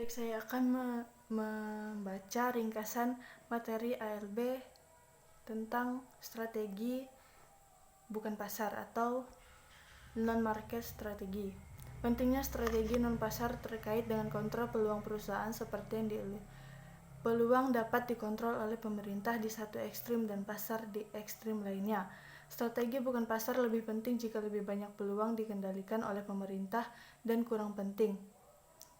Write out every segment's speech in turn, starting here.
Baik, saya akan membaca ringkasan materi ALB tentang strategi bukan pasar atau non-market strategi. Pentingnya strategi non-pasar terkait dengan kontrol peluang perusahaan seperti yang peluang dapat dikontrol oleh pemerintah di satu ekstrim dan pasar di ekstrim lainnya. Strategi bukan pasar lebih penting jika lebih banyak peluang dikendalikan oleh pemerintah dan kurang penting,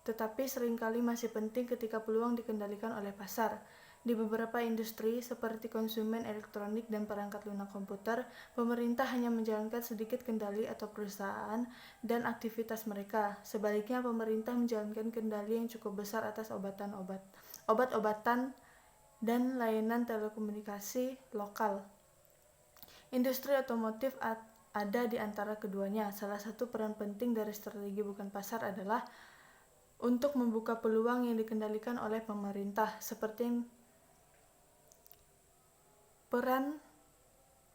tetapi seringkali masih penting ketika peluang dikendalikan oleh pasar. Di beberapa industri seperti konsumen elektronik dan perangkat lunak komputer, pemerintah hanya menjalankan sedikit kendali atau perusahaan dan aktivitas mereka. Sebaliknya, pemerintah menjalankan kendali yang cukup besar atas obat-obatan dan layanan telekomunikasi lokal. Industri otomotif ada di antara keduanya. Salah satu peran penting dari strategi bukan pasar adalah untuk membuka peluang yang dikendalikan oleh pemerintah. Peran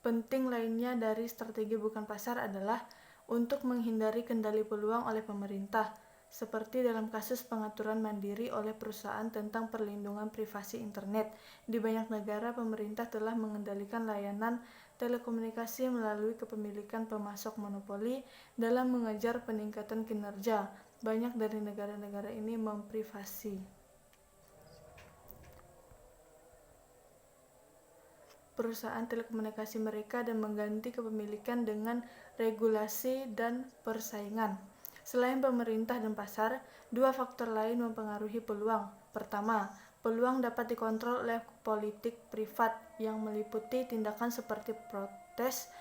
penting lainnya dari strategi bukan pasar adalah untuk menghindari kendali peluang oleh pemerintah, seperti dalam kasus pengaturan mandiri oleh perusahaan tentang perlindungan privasi internet. Di banyak negara, pemerintah telah mengendalikan layanan telekomunikasi melalui kepemilikan pemasok monopoli dalam mengejar peningkatan kinerja. Banyak dari negara-negara ini memprivasi perusahaan telekomunikasi mereka dan mengganti kepemilikan dengan regulasi dan persaingan. Selain pemerintah dan pasar, dua faktor lain mempengaruhi peluang. Pertama, peluang dapat dikontrol oleh politik privat yang meliputi tindakan seperti protes,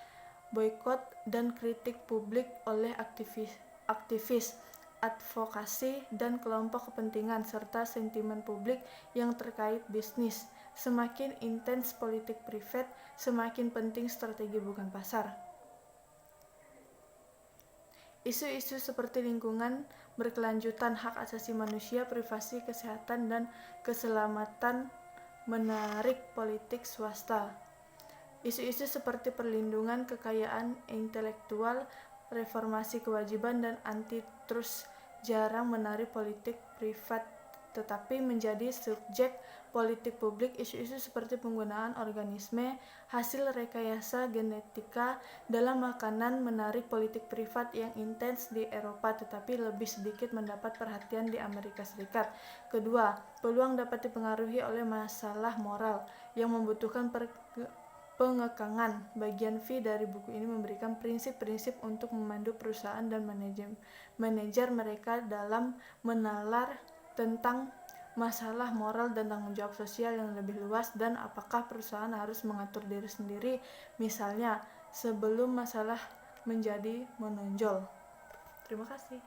boikot, dan kritik publik oleh aktivis, advokasi, dan kelompok kepentingan, serta sentimen publik yang terkait bisnis. Semakin intens politik privat, semakin penting strategi bukan pasar. Isu-isu seperti lingkungan berkelanjutan, hak asasi manusia, privasi, kesehatan, dan keselamatan menarik politik swasta. Isu-isu seperti perlindungan kekayaan intelektual, reformasi kewajiban, dan antitrust jarang menarik politik privat tetapi menjadi subjek politik publik. Isu-isu seperti penggunaan organisme hasil rekayasa genetika dalam makanan menarik politik privat yang intens di Eropa tetapi lebih sedikit mendapat perhatian di Amerika Serikat. Kedua, peluang dapat dipengaruhi oleh masalah moral yang membutuhkan pengekangan. Bagian V dari buku ini memberikan prinsip-prinsip untuk memandu perusahaan dan manajer mereka dalam menalar tentang masalah moral dan tanggung jawab sosial yang lebih luas dan apakah perusahaan harus mengatur diri sendiri, misalnya sebelum masalah menjadi menonjol. Terima kasih.